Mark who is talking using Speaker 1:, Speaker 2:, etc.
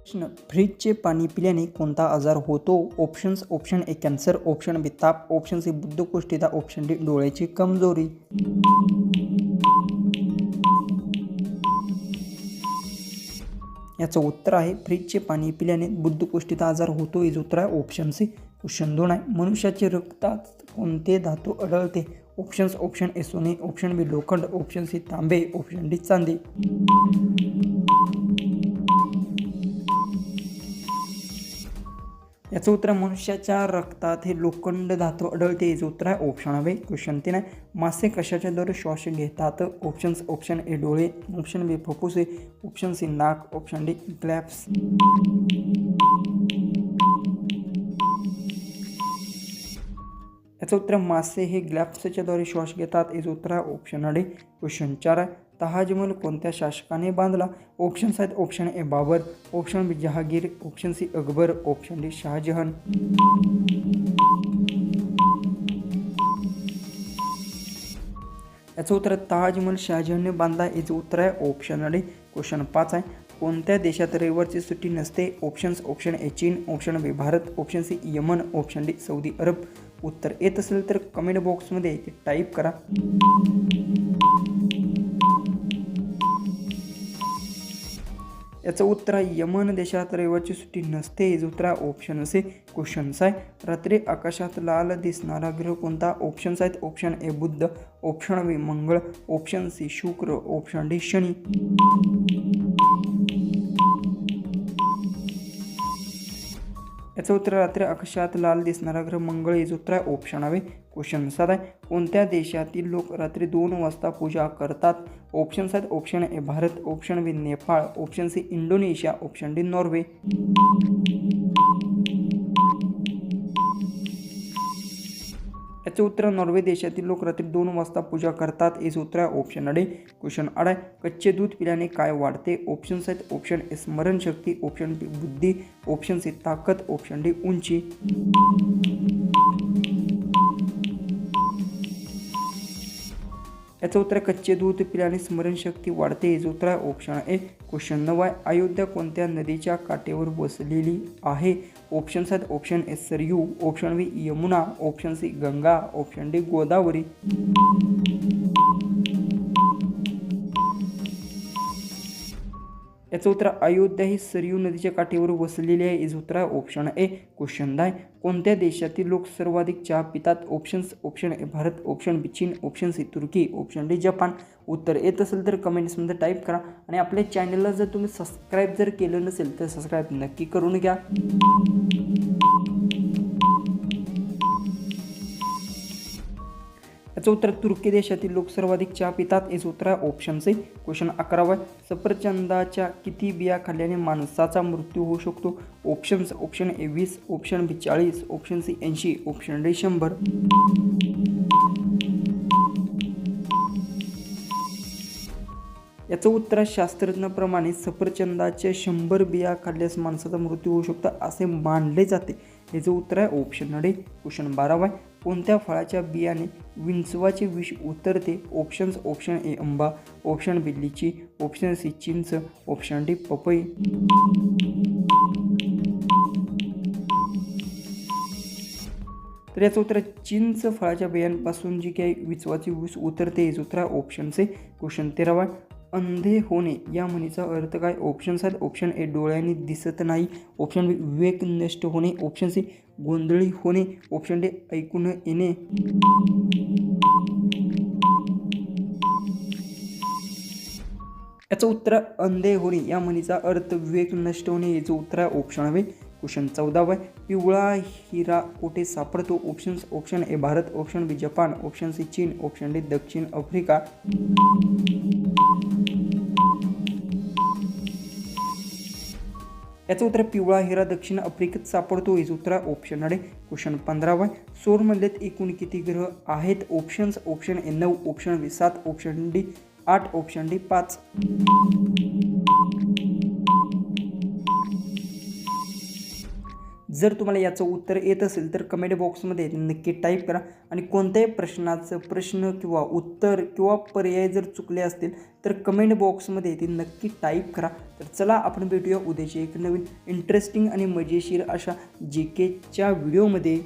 Speaker 1: प्रश्न, फ्रीजचे पाणी पिल्याने कोणता आजार होतो? Options: option A cancer, option B ताप, ऑप्शन सी बद्धकोष्ठता, ऑप्शन डी डोळ्याची कमजोरी. याचं उत्तर आहे फ्रीजचे पाणी पिल्याने बद्धकोष्ठता आजार होतो. हे उत्तर आहे ऑप्शन सी. क्वेश्चन 2 आहे, मनुष्याच्या रक्तात कोणते धातू आढळते? ऑप्शन्स: ऑप्शन ए सोने, ऑप्शन बी लोखंड, ऑप्शन सी तांबे, ऑप्शन डी चांदी. याचं उत्तर मनुष्याच्या रक्तात हे लोखंड धातू आढळते. याचं उत्तर आहे ऑप्शन बी. क्वेश्चन 3 आहे, मासे कशाच्या द्वारे श्वास घेतात? ऑप्शन्स: ऑप्शन ए डोळे, ऑप्शन बी फुफ्फुसे, ऑप्शन सी नाक, ऑप्शन डी ग्लॅब्स. याचं उत्तर मासे हे ग्लॅब्सच्या द्वारे श्वास घेतात. याचं उत्तर आहे ऑप्शन डी. क्वेश्चन 4 आहे, ताजमहल कोणत्या शासकाने बांधला? ऑप्शन्स आहेत: option A Babur, option B Jahangir, option C Akbar, option D Shahjahan. याचं उत्तर ताजमहल शहाजहानने बांधला. याचं उत्तर आहे ऑप्शन डी. क्वेश्चन 5 आहे, कोणत्या देशात रविवारची सुट्टी नसते? ऑप्शन्स: ऑप्शन ए चीन, option B Bharat, option C यमन, ऑप्शन डी सौदी अरब. उत्तर येत असेल तर कमेंट बॉक्समध्ये टाईप करा. याचं उत्तर आहे यमन देशात रविवारची सुट्टी नसते. याचं उत्तर आहे ऑप्शन सी. क्वेश्चन्स आहे, रात्री आकाशात लाल दिसणारा ग्रह कोणता? ऑप्शन्स आहेत: ऑप्शन ए बुध, ऑप्शन बी मंगळ, ऑप्शन सी शुक्र, ऑप्शन डी शनी. याचं उत्तर रात्री आकाशात लाल दिसणारा ग्रह मंगळ. याचं उत्तर आहे ऑप्शन आहे. क्वेश्चन 7 आहे, कोणत्या देशातील लोक रात्री 2 वाजता पूजा करतात? ऑप्शन्स आहेत: option A Bharat, option B Nepal, option C Indonesia, option D Norway. याचे उत्तर नॉर्वे देशातील लोक रात्री 2 वाजता पूजा करतात. याचे उत्तर आहे ऑप्शन डी. क्वेश्चन 8 आहे, कच्चे दूध पिल्याने काय वाढते? ऑप्शन्स आहेत: ऑप्शन ए स्मरणशक्ती, ऑप्शन बी बुद्धी, ऑप्शन सी ताकद, ऑप्शन डी उंची. याचं उत्तर कच्चे दूध पिल्याने स्मरणशक्ती वाढते. याचं उत्तर आहे ऑप्शन ए. क्वेश्चन 9 आहे, अयोध्या कोणत्या नदीच्या काठेवर बसलेली आहे? ऑप्शन्स आहेत: option A Saryu, option B Yamuna, option C Ganga, option D Godavari. याचं उत्तर अयोध्या ही सरयू नदीच्या काठेवर वसलेली आहे. याचं उत्तर आहे ऑप्शन ए. क्वेश्चन 10, कोणत्या देशातील लोक सर्वाधिक चहा पितात? Options: option A Bharat, option B चीन, ऑप्शन सी तुर्की, ऑप्शन डी जपान. उत्तर येत असेल तर कमेंट्समध्ये टाईप करा आणि आपल्या चॅनलला जर तुम्ही सबस्क्राईब जर केलं नसेल तर सबस्क्राईब नक्की करून घ्या. याचं उत्तर तुर्की देशातील लोक सर्वाधिक चहा पितात. याचं उत्तर आहे ऑप्शन सी. क्वेश्चन 11 आहे, सफरचंदाच्या किती बिया खाल्ल्याने माणसाचा मृत्यू होऊ शकतो? Options: option A 20, option B 40, option C 80, option D 100. याचं उत्तर शास्त्रज्ञांप्रमाणे सफरचंदाच्या 100 बिया खाल्ल्यास माणसाचा मृत्यू होऊ शकतो असे मानले जाते. याचं उत्तर आहे ऑप्शन डी. क्वेश्चन 12 आहे, कोणत्या फळाच्या बियाने विंचवाचे विष उतरते? ऑप्शन्स: ऑप्शन ए आंबा, ऑप्शन बी लिची, ऑप्शन सी चिंच, ऑप्शन डी पपई. तर याचं उत्तर चिंच फळाच्या बियांपासून जी काही विंचवाचे विष उतरते. याचं उत्तर आहे ऑप्शन सी. क्वेश्चन 13 आहे, अंधे होणे या म्हणीचा अर्थ काय? ऑप्शन्स आहेत: ऑप्शन ए डोळ्यांनी दिसत नाही, ऑप्शन बी विवेक नष्ट होणे, ऑप्शन सी गोंधळी होणे, ऑप्शन डी ऐकू न येणे. याचं उत्तर अंधे होणे या म्हणीचा अर्थ विवेक नष्ट होणे. याचं उत्तर आहे ऑप्शन बी. क्वेश्चन 14 आहे, पिवळा हिरा कुठे सापडतो? Options: option A Bharat, option B Japan, option C चीन, ऑप्शन डी दक्षिण आफ्रिका. याचं उत्तर पिवळा हिरा दक्षिण आफ्रिकेत सापडतो. याचं उत्तर ऑप्शन डी. क्वेश्चन 15 आहे, सौरमंडळात एकूण किती ग्रह आहेत? Options: option A 9, option B 7, option D 8, option D 5. जर तुम्हाला याचं उत्तर येत असेल तर कमेंट बॉक्समध्ये नक्की टाईप करा आणि कोणत्याही प्रश्नाचं प्रश्न किंवा उत्तर किंवा पर्याय जर चुकले असतील तर कमेंट बॉक्समध्ये ते नक्की टाईप करा. तर चला आपण भेटूया उद्याच्या एक नवीन इंटरेस्टिंग आणि मजेशीर अशा GKच्या व्हिडिओमध्ये.